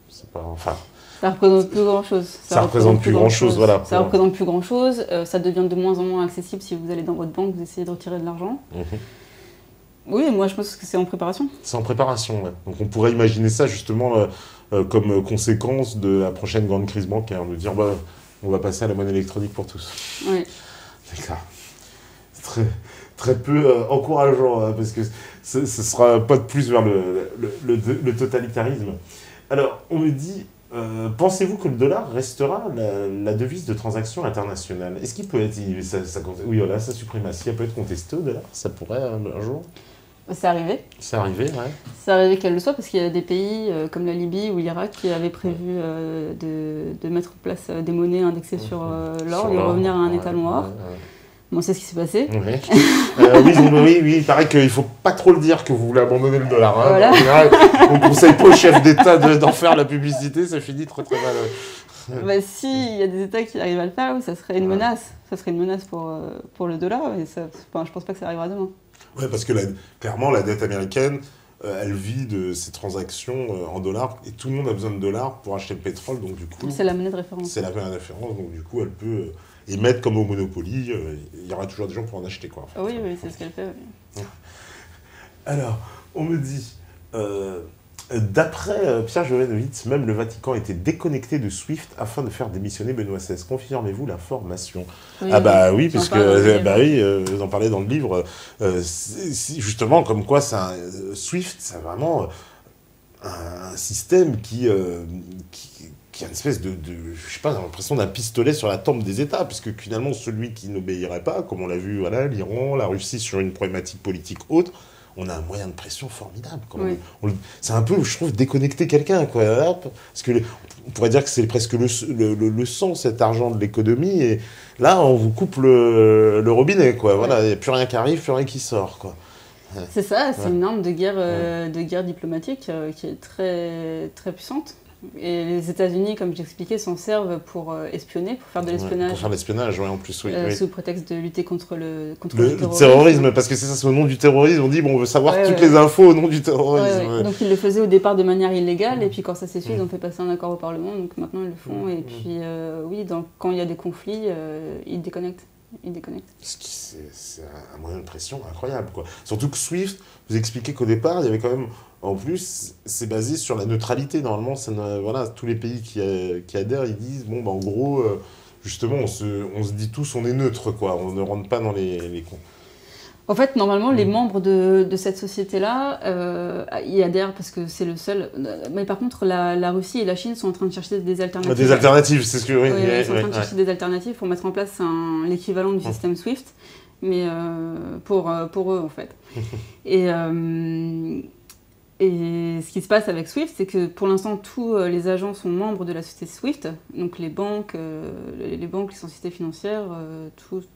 C'est pas... Enfin... Ça représente plus grand-chose. Ça représente plus grand-chose, voilà. Ça représente plus grand-chose. Ça devient de moins en moins accessible si vous allez dans votre banque, vous essayez de retirer de l'argent. Oui, moi je pense que c'est en préparation. C'est en préparation, ouais. Donc on pourrait imaginer ça justement comme conséquence de la prochaine grande crise bancaire, de dire on va passer à la monnaie électronique pour tous. Oui. D'accord. C'est très peu encourageant, hein, parce que ce sera pas de plus vers le totalitarisme. Alors, on me dit... pensez-vous que le dollar restera la devise de transaction internationale? Est-ce qu'il peut être... oui, voilà, sa suprématie, elle peut être contestée au dollar? Ça pourrait un jour? C'est arrivé. C'est arrivé, ouais. C'est arrivé qu'elle le soit, parce qu'il y a des pays comme la Libye ou l'Irak qui avaient prévu de mettre en place des monnaies indexées sur l'or et revenir à un état noir. Bon, c'est ce qui s'est passé. Oui, il paraît qu'il ne faut pas trop le dire que vous voulez abandonner le dollar. Hein. Voilà. On ne conseille pas au chef d'État d'en faire la publicité, ça finit très très mal. Bah, s'il y a des États qui arrivent à le faire, oui, ça serait une menace. Ça serait une menace pour le dollar, et ça, enfin, je pense pas que ça arrivera demain. Ouais, parce que clairement, la dette américaine, elle vit de ses transactions en dollars, et tout le monde a besoin de dollars pour acheter le pétrole, donc du coup... C'est la monnaie de référence. C'est la monnaie de référence, donc du coup, elle peut émettre comme au Monopoly, il y aura toujours des gens pour en acheter, quoi. En fait. Oui, oui, c'est ce qu'elle fait, oui. Alors, on me dit... D'après Pierre Jovanovic, même le Vatican était déconnecté de SWIFT afin de faire démissionner Benoît XVI. Confirmez-vous l'information? Oui, Ah bah oui, parce que bah vous en parlez dans le livre. Justement, comme quoi SWIFT, c'est vraiment un système qui a une espèce de je sais pas, l'impression d'un pistolet sur la tempe des États, puisque finalement celui qui n'obéirait pas, comme on l'a vu, voilà, l'Iran, la Russie sur une problématique politique haute, on a un moyen de pression formidable. Oui. C'est un peu, je trouve, déconnecter quelqu'un, quoi. Parce que on pourrait dire que c'est presque le sang, cet argent de l'économie, et là, on vous coupe le robinet, quoi. Voilà, il n'y a plus rien qui arrive, plus rien qui sort, quoi. Ouais. C'est ça, c'est une arme de guerre diplomatique qui est très, très puissante. Et les États-Unis, comme j'expliquais, s'en servent pour espionner, pour faire de l'espionnage. Pour faire de l'espionnage, oui, en plus, oui. Sous prétexte de lutter contre le terrorisme. Parce que c'est ça, c'est au nom du terrorisme. On dit, bon, on veut savoir toutes les infos au nom du terrorisme. Donc ils le faisaient au départ de manière illégale, et puis quand ça s'est su, ils ont fait passer un accord au Parlement, donc maintenant ils le font. Et puis, oui, quand il y a des conflits, ils déconnectent. C'est un moyen de pression incroyable, quoi. Surtout que SWIFT, vous expliquez qu'au départ, il y avait quand même... En plus, c'est basé sur la neutralité. Normalement, voilà, tous les pays qui adhèrent, ils disent, bon, bah, en gros, justement, on se dit tous, on est neutre, quoi. On ne rentre pas dans les cons. En fait, normalement, les membres de cette société-là, y adhèrent parce que c'est le seul. Mais par contre, la Russie et la Chine sont en train de chercher des alternatives. Des alternatives, c'est ce que... Oui, ils sont en train de chercher des alternatives pour mettre en place l'équivalent du système SWIFT, mais pour eux, en fait. Et ce qui se passe avec SWIFT, c'est que pour l'instant, tous les agents sont membres de la société SWIFT, donc les banques, les sociétés financières,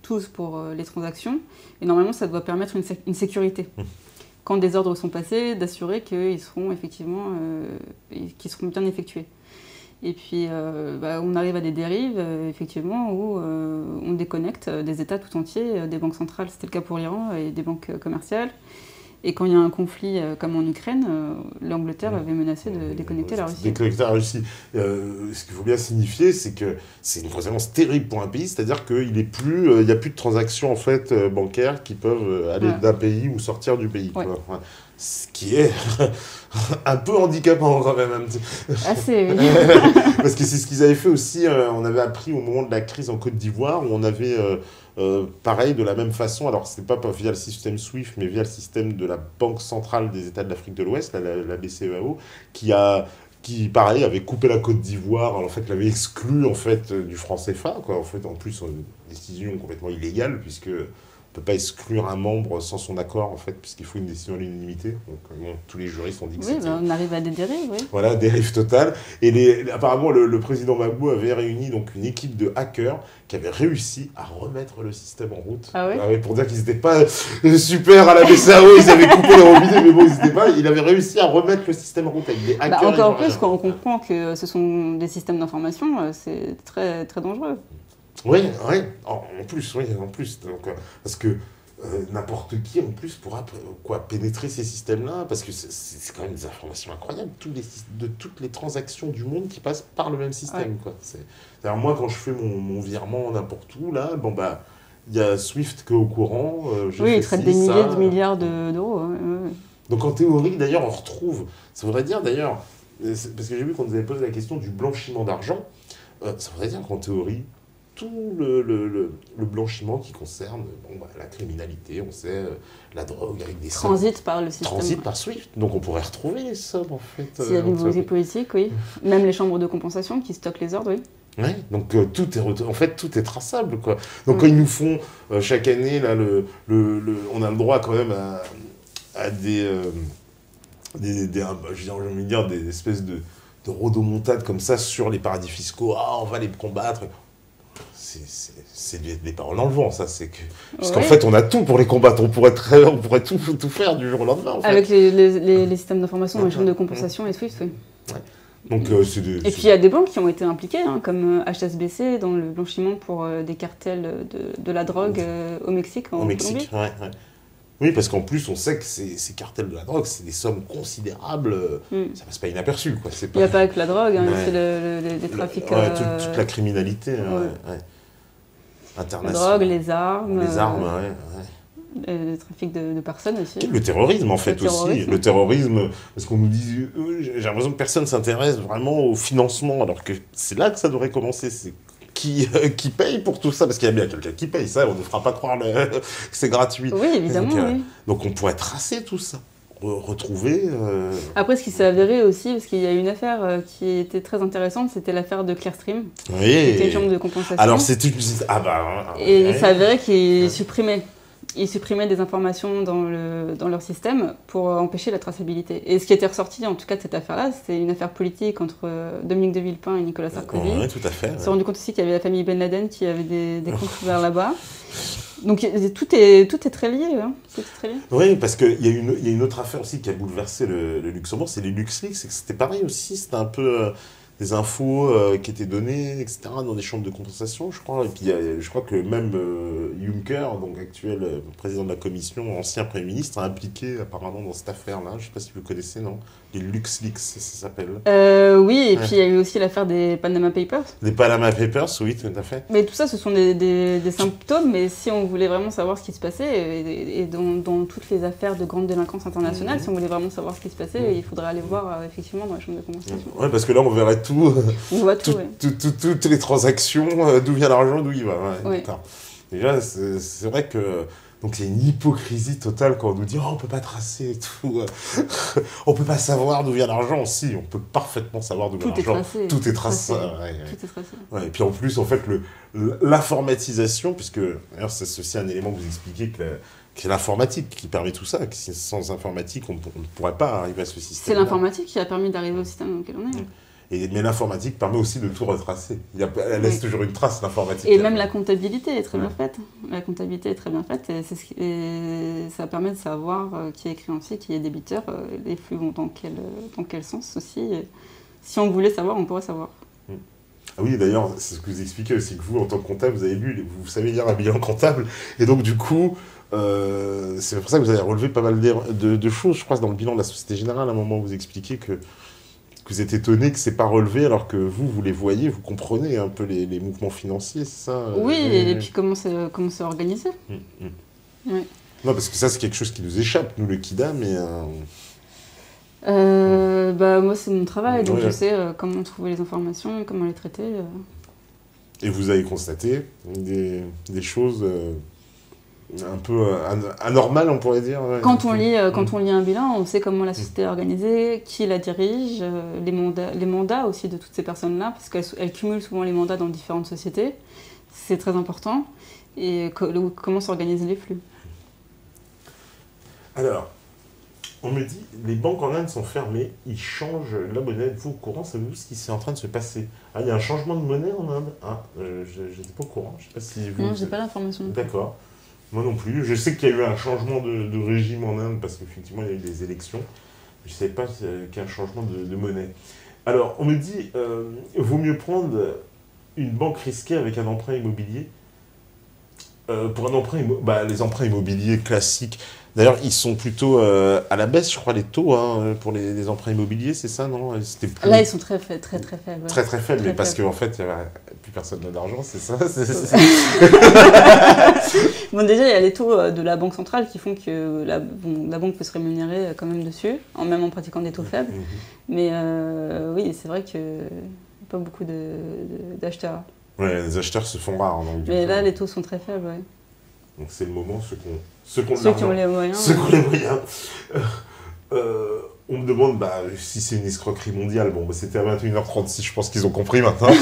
tous pour les transactions. Et normalement, ça doit permettre une sécurité. Quand des ordres sont passés, d'assurer qu'ils seront effectivement bien effectués. Et puis, on arrive à des dérives, effectivement, où on déconnecte des États tout entiers, des banques centrales, c'était le cas pour l'Iran, et des banques commerciales. Et quand il y a un conflit comme en Ukraine, l'Angleterre avait menacé de déconnecter la Russie. Déconnecter la Russie. Ce qu'il faut bien signifier, c'est que c'est une conséquence terrible pour un pays, c'est-à-dire qu'il n'y a plus de transactions en fait, bancaires qui peuvent aller d'un pays ou sortir du pays. Ouais. Quoi. Ce qui est un peu handicapant quand même. Assez, oui. Parce que c'est ce qu'ils avaient fait aussi, on avait appris au moment de la crise en Côte d'Ivoire, où on avait... pareil, de la même façon, alors ce n'est pas via le système SWIFT, mais via le système de la Banque centrale des États de l'Afrique de l'Ouest, la BCEAO, qui, pareil, avait coupé la Côte d'Ivoire, en fait, l'avait exclu, en fait, du franc CFA, quoi. En fait, en plus, une décision complètement illégale, puisque on ne peut pas exclure un membre sans son accord, en fait, puisqu'il faut une décision à l'unanimité. Donc, tous les juristes ont dit que c'était... on arrive à des dérives, oui. Voilà, dérive totale. Et apparemment, le président Gbagbo avait réuni donc, une équipe de hackers qui avait réussi à remettre le système en route. Ah oui pour dire qu'ils n'étaient pas super à la BCAO, ils avaient coupé le robinet, mais bon, ils n'étaient pas. Il avait réussi à remettre le système en route avec des hackers. Encore plus, quand on comprend que ce sont des systèmes d'information, c'est très, très dangereux. Oui, en plus. Donc, parce que n'importe qui, en plus, pourra pénétrer ces systèmes-là, parce que c'est quand même des informations incroyables, de toutes les transactions du monde qui passent par le même système. Quoi. C'est-à-dire, moi, quand je fais mon virement n'importe où, là, il y a Swift qui est au courant. Il traite des milliers de milliards d'euros. Ouais. Donc, en théorie, d'ailleurs, on retrouve... Ça voudrait dire, d'ailleurs, parce que j'ai vu qu'on nous avait posé la question du blanchiment d'argent, ça voudrait dire qu'en théorie, tout le blanchiment qui concerne la criminalité, on sait, la drogue avec des sommes. Transite par le système. Transite par SWIFT. Donc on pourrait retrouver les sommes, en fait. S'il y a une volonté politique, oui. Même les chambres de compensation qui stockent les ordres, oui. Oui, donc tout est traçable, quoi. Donc quand ils nous font chaque année, là, on a le droit quand même à des espèces de rodomontades comme ça sur les paradis fiscaux. Ah, on va les combattre. C'est des paroles dans le vent, ça. Parce qu'en fait, on a tout pour les combattre. On pourrait tout faire du jour au lendemain. En fait. Avec les systèmes d'information, les chaînes de compensation et SWIFT, oui. Ouais. Donc, Et puis il y a des banques qui ont été impliquées, hein, comme HSBC, dans le blanchiment pour des cartels de la drogue au Mexique, en Mexique, Colombie. ouais. Oui, parce qu'en plus, on sait que ces cartels de la drogue, c'est des sommes considérables. Ça passe pas inaperçu, quoi. Il n'y a pas que la drogue, hein, c'est les trafics... toute la criminalité internationale. La drogue, les armes... Les armes, les trafics de personnes aussi. Le terrorisme, en fait, aussi. Le terrorisme, parce qu'on nous dit... j'ai l'impression que personne ne s'intéresse vraiment au financement, alors que c'est là que ça devrait commencer. C'est qui paye pour tout ça, parce qu'il y a bien quelqu'un qui paye, ça, on ne fera pas croire que c'est gratuit. Oui, évidemment, donc, oui. Donc on pourrait tracer tout ça, retrouver... Après, ce qui s'est avéré aussi, parce qu'il y a une affaire qui était très intéressante, c'était l'affaire de Clearstream, oui. qui était une chambre de compensation. Alors c'était... Et il s'est avéré qu'ils supprimaient. Ils supprimaient des informations dans leur système pour empêcher la traçabilité. Et ce qui était ressorti, en tout cas de cette affaire-là, c'était une affaire politique entre Dominique de Villepin et Nicolas Sarkozy. Oui, tout à fait. Ils se sont rendu compte aussi qu'il y avait la famille Ben Laden qui avait des comptes ouverts là-bas. Donc tout est très lié. Hein. Très lié. Oui, parce qu'il y a une autre affaire aussi qui a bouleversé le Luxembourg, c'est les LuxLeaks. C'était pareil aussi, c'était un peu... des infos qui étaient données, etc., dans des chambres de compensation, je crois. Et puis, je crois que même Juncker, donc actuel président de la Commission, ancien Premier ministre, a impliqué apparemment dans cette affaire-là. Je ne sais pas si vous le connaissez, non? Les LuxLeaks, ça s'appelle. Oui, et puis il y a eu aussi l'affaire des Panama Papers. Des Panama Papers, oui, tout à fait. Mais tout ça, ce sont des symptômes, mais si on voulait vraiment savoir ce qui se passait, et dans toutes les affaires de grande délinquance internationale, si on voulait vraiment savoir ce qui se passait, il faudrait aller voir effectivement dans la chambre de compensation. Oui, parce que là, on verrait tout, on voit tout, toutes les transactions, d'où vient l'argent, d'où il va. Ouais. Déjà, c'est vrai que donc il y a une hypocrisie totale quand on nous dit on peut pas tracer et tout, on peut pas savoir d'où vient l'argent. Si, on peut parfaitement savoir d'où vient l'argent. Tout est tracé. Tout est tracé. Ouais, et puis en plus, en fait, l'informatisation, puisque d'ailleurs c'est aussi un élément que vous expliquez que c'est l'informatique qui permet tout ça. Que sans informatique, on ne pourrait pas arriver à ce système. C'est l'informatique qui a permis d'arriver au système dans lequel on est. Mais l'informatique permet aussi de tout retracer. Elle laisse toujours une trace, l'informatique. Et même la comptabilité est très bien faite. La comptabilité est très bien faite et ça permet de savoir qui est créancier, qui est débiteur, les flux vont dans quel sens aussi. Et si on voulait savoir, on pourrait savoir. Ah oui, d'ailleurs, c'est ce que vous expliquez aussi, que vous, en tant que comptable, vous avez lu, vous savez lire un bilan comptable, et donc du coup, c'est pour ça que vous avez relevé pas mal de choses, je crois, dans le bilan de la Société Générale, à un moment où vous expliquez que vous êtes étonné que c'est pas relevé, alors que vous les voyez, vous comprenez un peu les mouvements financiers, c'est ça? Oui, et puis comment c'est organisé. Ouais. Non, parce que ça, c'est quelque chose qui nous échappe, nous, le KIDA, mais... moi, c'est mon travail, donc je sais comment trouver les informations, comment les traiter. Et vous avez constaté des choses un peu anormales, on pourrait dire. Quand on lit un bilan, on sait comment la société est organisée, qui la dirige, les mandats aussi de toutes ces personnes-là, parce qu'elles cumulent souvent les mandats dans différentes sociétés. C'est très important. Et comment s'organisent les flux. Alors, on me dit, les banques en Inde sont fermées, ils changent la monnaie. Vous, au courant, savez-vous ce qui est en train de se passer? Ah, il y a un changement de monnaie en Inde? Ah, je n'étais pas au courant, je sais pas si vous... Non, j'ai pas l'information. D'accord. Moi non plus. Je sais qu'il y a eu un changement de régime en Inde, parce qu'effectivement, il y a eu des élections. Je ne savais pas qu'il y a un changement de monnaie. Alors, on me dit, vaut mieux prendre une banque risquée avec un emprunt immobilier. Pour un emprunt les emprunts immobiliers classiques, d'ailleurs, ils sont plutôt à la baisse, je crois, les taux pour les emprunts immobiliers, c'est ça, non? Là, ils sont très faibles. Ouais. Très faibles, mais parce qu'en fait, plus personne n'a d'argent, c'est ça? Bon, déjà, il y a les taux de la Banque centrale qui font que la banque peut se rémunérer quand même dessus, même en pratiquant des taux faibles. Mais oui, c'est vrai qu'il n'y a pas beaucoup d'acheteurs. Ouais, les acheteurs se font rares. Donc, mais là, les taux sont très faibles, ouais. Donc c'est le moment, ceux qui ont les moyens. Ceux qui ont les moyens. On me demande si c'est une escroquerie mondiale. Bon, c'était à 21h36, je pense qu'ils ont compris maintenant.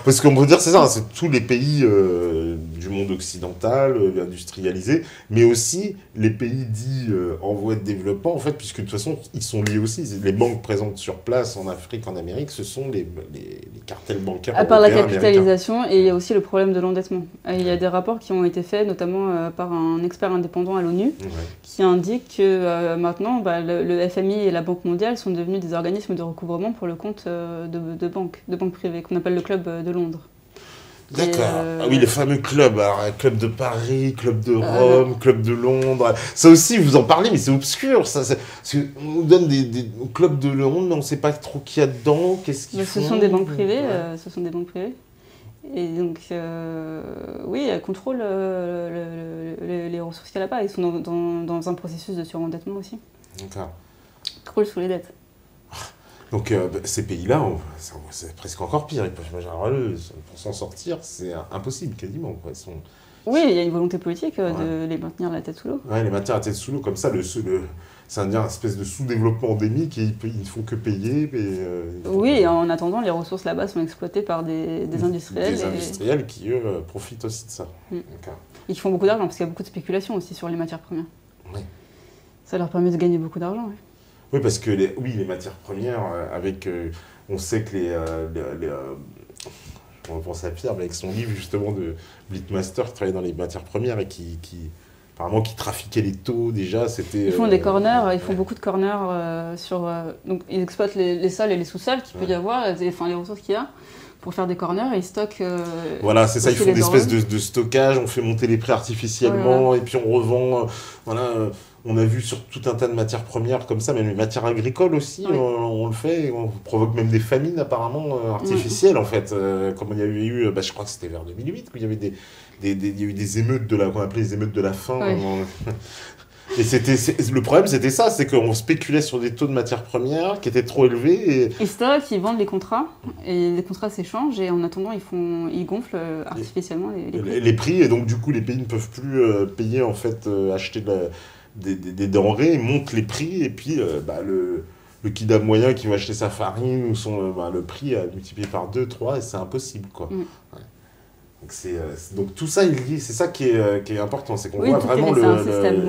Parce qu'on peut dire, c'est ça, c'est tous les pays du monde occidental, industrialisé, mais aussi les pays dits en voie de développement, en fait, puisque de toute façon, ils sont liés aussi. Les banques présentes sur place, en Afrique, en Amérique, ce sont les cartels bancaires à part la européens, capitalisation, et il y a aussi le problème de l'endettement. Il y a des rapports qui ont été faits, notamment par un expert indépendant à l'ONU, qui indique que maintenant, le FMI et la Banque mondiale sont devenus des organismes de recouvrement pour le compte de banques privées, qu'on appelle le Club de Londres. D'accord. Ah oui, les fameux clubs. Alors, club de Paris, club de Rome, club de Londres. Ça aussi, vous en parlez, mais c'est obscur. Ça, parce qu'on nous donne des clubs de Londres, mais on ne sait pas trop qui y a dedans, qu'est-ce qu'ils font. Ce sont des banques privées. Ce sont des banques privées. Et donc, oui, elles contrôlent les ressources qu'il y a là-bas. Ils sont dans un processus de surendettement aussi. D'accord. Ils croulent sous les dettes. Donc ces pays-là, c'est presque encore pire. Ils peuvent, pour s'en sortir, c'est impossible quasiment. Quoi. Oui, il y a une volonté politique de les maintenir la tête sous l'eau. Oui, les maintenir la tête sous l'eau, comme ça, c'est une espèce de sous-développement endémique et ils ne font que payer. Oui, et en attendant, les ressources là-bas sont exploitées par des industriels. Des industriels qui, eux, profitent aussi de ça. Et qui font beaucoup d'argent, parce qu'il y a beaucoup de spéculation aussi sur les matières premières. Oui. Ça leur permet de gagner beaucoup d'argent. Oui. Oui, parce que les matières premières, on sait que on pense à Pierre, mais avec son livre justement de Blitmaster, qui travaillait dans les matières premières et qui apparemment qui trafiquait les taux déjà, c'était... Ils font des corners, ils font beaucoup de corners donc ils exploitent les sols et les sous-sols qu'il peut y avoir, les ressources qu'il y a, pour faire des corners et ils stockent... voilà, c'est ça, ils font des espèces de stockage, on fait monter les prix artificiellement, et puis on revend... on a vu sur tout un tas de matières premières comme ça, même les matières agricoles aussi, on le fait, et on provoque même des famines apparemment artificielles en fait. Comme il y avait eu, je crois que c'était vers 2008, où il y avait il y a eu des émeutes qu'on appelait les émeutes de la faim. Et le problème c'était ça, c'est qu'on spéculait sur des taux de matières premières qui étaient trop élevés. Ils stockent, ils vendent les contrats, et les contrats s'échangent, et en attendant ils gonflent artificiellement les prix. Et donc du coup les pays ne peuvent plus payer en fait, acheter des denrées, montent les prix, et puis le kidam moyen qui va acheter sa farine, ou le prix a multiplié par 2, 3, et c'est impossible, quoi. Donc tout ça est lié, c'est ça qui est important, c'est qu'on voit vraiment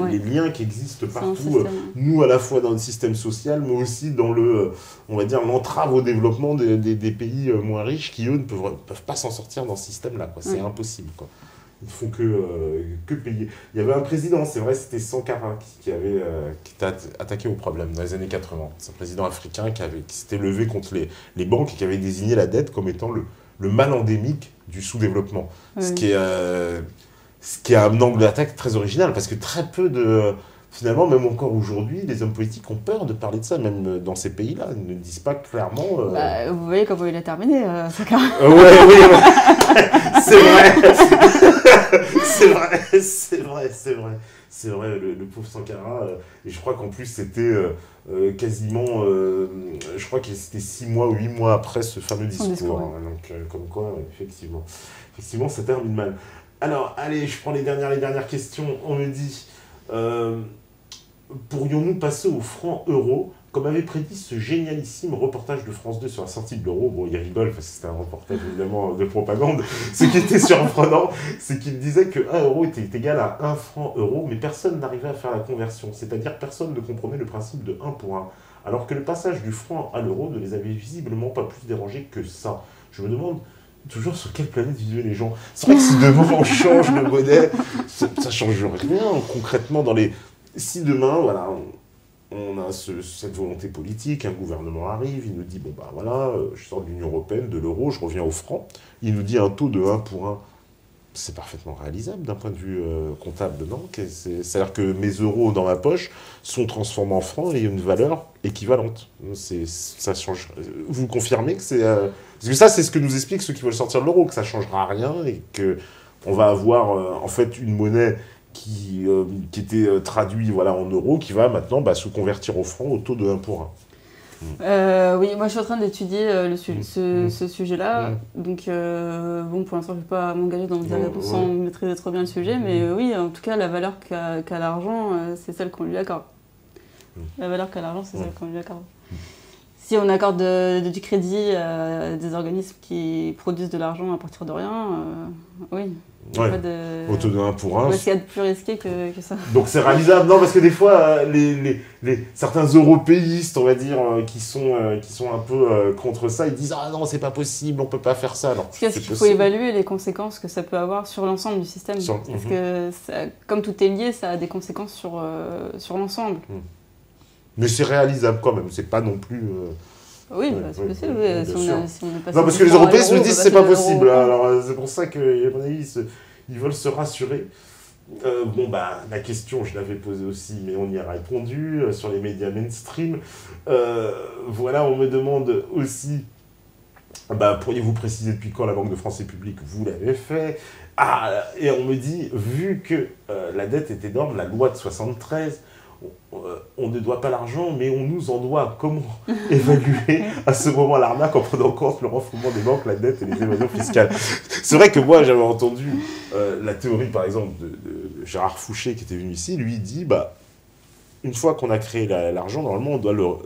les liens qui existent partout, nous à la fois dans le système social, mais aussi dans on va dire, l'entrave au développement des pays moins riches qui, eux, ne peuvent pas s'en sortir dans ce système-là, quoi. C'est impossible, quoi. Ils ne font que payer. Il y avait un président, c'est vrai, c'était Sankara qui était attaqué au problème dans les années 80. C'est un président africain qui s'était levé contre les banques et qui avait désigné la dette comme étant le mal endémique du sous-développement. Ce qui est un angle d'attaque très original, parce que très peu finalement, même encore aujourd'hui, les hommes politiques ont peur de parler de ça, même dans ces pays-là. Ils ne disent pas clairement... vous voyez comment il a terminé, Sankara. Oui. C'est vrai, le pauvre Sankara. Et je crois qu'en plus, c'était quasiment... je crois que c'était 6 mois ou 8 mois après ce fameux discours. Donc, comme quoi, effectivement, ça termine mal. Alors, allez, je prends les dernières questions. On me dit... pourrions-nous passer au franc-euro, comme avait prédit ce génialissime reportage de France 2 sur la sortie de l'euro? Bon, il rigole parce que c'était un reportage évidemment de propagande. Ce qui était surprenant, c'est qu'il disait que 1 euro était égal à 1 franc euro, mais personne n'arrivait à faire la conversion. C'est-à-dire personne ne comprenait le principe de 1 pour 1. Alors que le passage du franc à l'euro ne les avait visiblement pas plus dérangés que ça. Je me demande toujours sur quelle planète vivaient les gens. C'est vrai que si demain on change de monnaie, ça ne change rien concrètement dans les... Si demain, voilà, on a cette volonté politique, un gouvernement arrive, il nous dit, bon bah voilà, je sors de l'Union Européenne, de l'euro, je reviens au franc, il nous dit un taux de 1 pour 1. C'est parfaitement réalisable d'un point de vue comptable, non? C'est-à-dire que mes euros dans ma poche sont transformés en francs et une valeur équivalente. Ça change. Vous confirmez que c'est... Parce que ça, c'est ce que nous expliquent ceux qui veulent sortir de l'euro, que ça ne changera rien et qu'on va avoir en fait une monnaie qui était traduit en euros, qui va maintenant se convertir au franc au taux de 1 pour 1. Oui, moi je suis en train d'étudier ce sujet-là, donc pour l'instant je ne vais pas m'engager dans des réponses sans maîtriser trop bien le sujet, mais oui, en tout cas la valeur qu'a l'argent, c'est celle qu'on lui accorde. La valeur qu'a l'argent, c'est celle qu'on lui accorde. Si on accorde du crédit à des organismes qui produisent de l'argent à partir de rien, oui. Ouais. Au taux de 1 pour 1. Parce qu'il y a de plus risqué que ça. Donc c'est réalisable. Non, parce que des fois, certains européistes, on va dire, qui sont un peu contre ça, ils disent « Ah non, c'est pas possible, on peut pas faire ça. » Parce qu'il faut évaluer les conséquences que ça peut avoir sur l'ensemble du système. Parce que, comme tout est lié, ça a des conséquences sur l'ensemble. Mais c'est réalisable quand même, c'est pas non plus... Oui, c'est possible. Non, parce que les Européens se disent c'est pas possible. Alors c'est pour ça que, à mon avis, ils veulent se rassurer. La question, je l'avais posée aussi, mais on y a répondu sur les médias mainstream. Voilà, on me demande aussi, pourriez-vous préciser depuis quand la Banque de France est publique? Vous l'avez fait. Et on me dit, vu que la dette est énorme, la loi de 73, on ne doit pas l'argent, mais on nous en doit. Comment évaluer à ce moment l'arnaque en prenant en compte le renflouement des banques, la dette et les évasions fiscales? C'est vrai que moi, j'avais entendu la théorie, par exemple, de Gérard Fouché, qui était venu ici. Lui, il dit, une fois qu'on a créé l'argent, normalement, on doit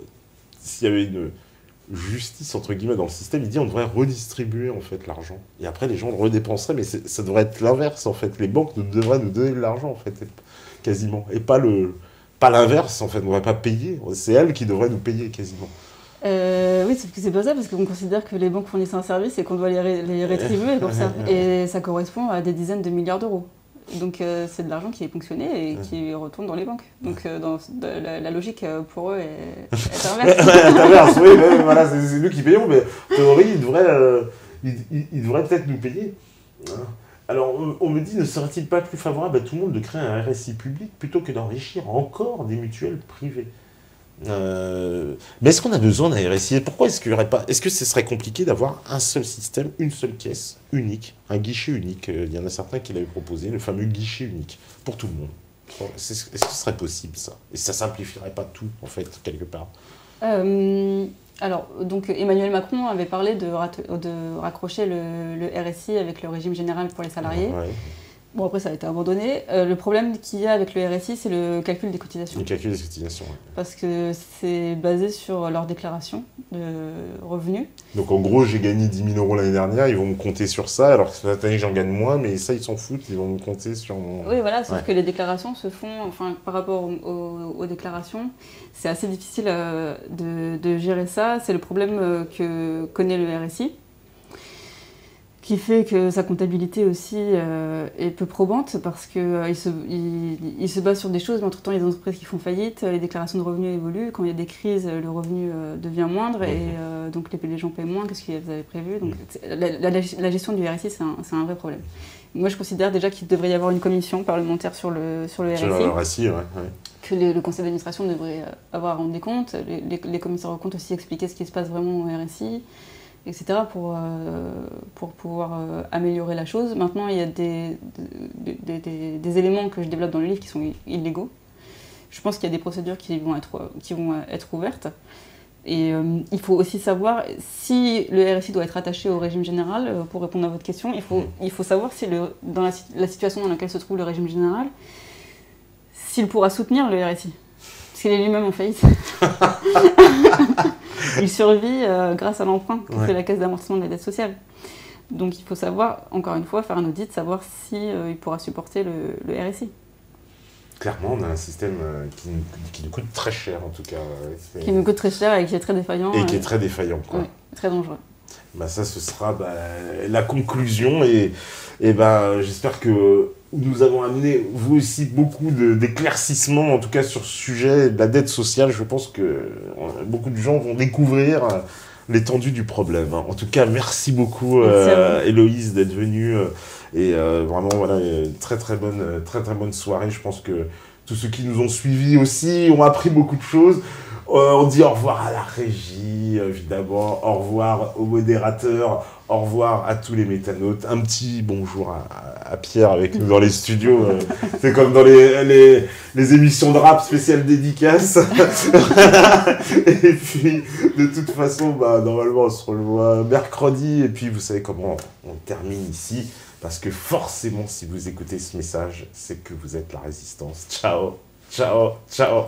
s'il y avait une justice, entre guillemets, dans le système, il dit on devrait redistribuer, en fait, l'argent. Et après, les gens le redépenseraient, mais ça devrait être l'inverse, en fait. Les banques devraient nous donner de l'argent, en fait, quasiment. Et pas l'inverse, en fait, on ne va pas payer, c'est elles qui devraient nous payer quasiment. Oui, sauf que c'est pas ça, parce qu'on considère que les banques fournissent un service et qu'on doit les rétribuer comme ça. Et ça correspond à des dizaines de milliards d'euros. Donc c'est de l'argent qui est ponctionné et qui retourne dans les banques. Donc la logique pour eux est inverse. Oui, mais voilà, c'est nous qui payons, mais en théorie, ils devraient peut-être nous payer. Alors, on me dit, ne serait-il pas plus favorable à tout le monde de créer un RSI public plutôt que d'enrichir encore des mutuelles privées? Mais est-ce qu'on a besoin d'un RSI? Pourquoi est-ce qu'il y aurait pas... Est-ce que ce serait compliqué d'avoir un seul système, une seule caisse unique, un guichet unique? Il y en a certains qui l'avaient proposé, le fameux guichet unique, pour tout le monde. Est-ce que ce serait possible, ça? Et ça simplifierait pas tout, en fait, quelque part? Alors, donc Emmanuel Macron avait parlé de raccrocher le RSI avec le régime général pour les salariés. Ouais. Bon, après, ça a été abandonné. Le problème qu'il y a avec le RSI, c'est le calcul des cotisations. Le calcul des cotisations, oui. Parce que c'est basé sur leur déclaration de revenus. Donc, en gros, j'ai gagné 10 000 € l'année dernière, ils vont me compter sur ça, alors que cette année, j'en gagne moins, mais ça, ils s'en foutent, ils vont me compter sur mon... Oui, voilà, sauf que les déclarations se font, enfin, par rapport aux déclarations, c'est assez difficile de gérer ça. C'est le problème que connaît le RSI, qui fait que sa comptabilité aussi est peu probante parce qu'il se base sur des choses, mais entre-temps, il y a des entreprises qui font faillite, les déclarations de revenus évoluent, quand il y a des crises, le revenu devient moindre et donc les gens paient moins que ce qu'ils avaient prévu. Donc la gestion du RSI, c'est un vrai problème. Moi, je considère déjà qu'il devrait y avoir une commission parlementaire sur le RSI. Sur le RSI, que le conseil d'administration devrait avoir à rendre des comptes, les commissaires aux comptes aussi expliquer ce qui se passe vraiment au RSI, etc. pour pouvoir améliorer la chose. Maintenant, il y a des éléments que je développe dans le livre qui sont illégaux. Je pense qu'il y a des procédures qui vont être ouvertes. Et il faut aussi savoir si le RSI doit être attaché au régime général. Pour répondre à votre question, il faut savoir si dans la situation dans laquelle se trouve le régime général, s'il pourra soutenir le RSI. Parce qu'il est lui-même en faillite. Il survit grâce à l'emprunt que fait la Caisse d'amortissement de la dette sociale. Donc il faut savoir, encore une fois, faire un audit, savoir si il pourra supporter le RSI. Clairement, on a un système qui nous coûte très cher, en tout cas. Qui nous coûte très cher et qui est très défaillant. Et qui est très défaillant, quoi. Oui, très dangereux. Ça, ce sera la conclusion. Et j'espère que nous avons amené, vous aussi, beaucoup d'éclaircissements, en tout cas sur ce sujet de la dette sociale. Je pense que beaucoup de gens vont découvrir l'étendue du problème. En tout cas, merci beaucoup, Héloïse, d'être venue. Et vraiment, voilà, très très bonne soirée. Je pense que tous ceux qui nous ont suivis aussi ont appris beaucoup de choses. On dit au revoir à la régie, évidemment, au revoir aux modérateurs, au revoir à tous les métanautes. Un petit bonjour à Pierre avec nous dans les studios. C'est comme dans les émissions de rap spéciales dédicaces. Et puis, de toute façon, normalement, on se revoit mercredi. Et puis, vous savez comment on termine ici. Parce que forcément, si vous écoutez ce message, c'est que vous êtes la résistance. Ciao, ciao, ciao.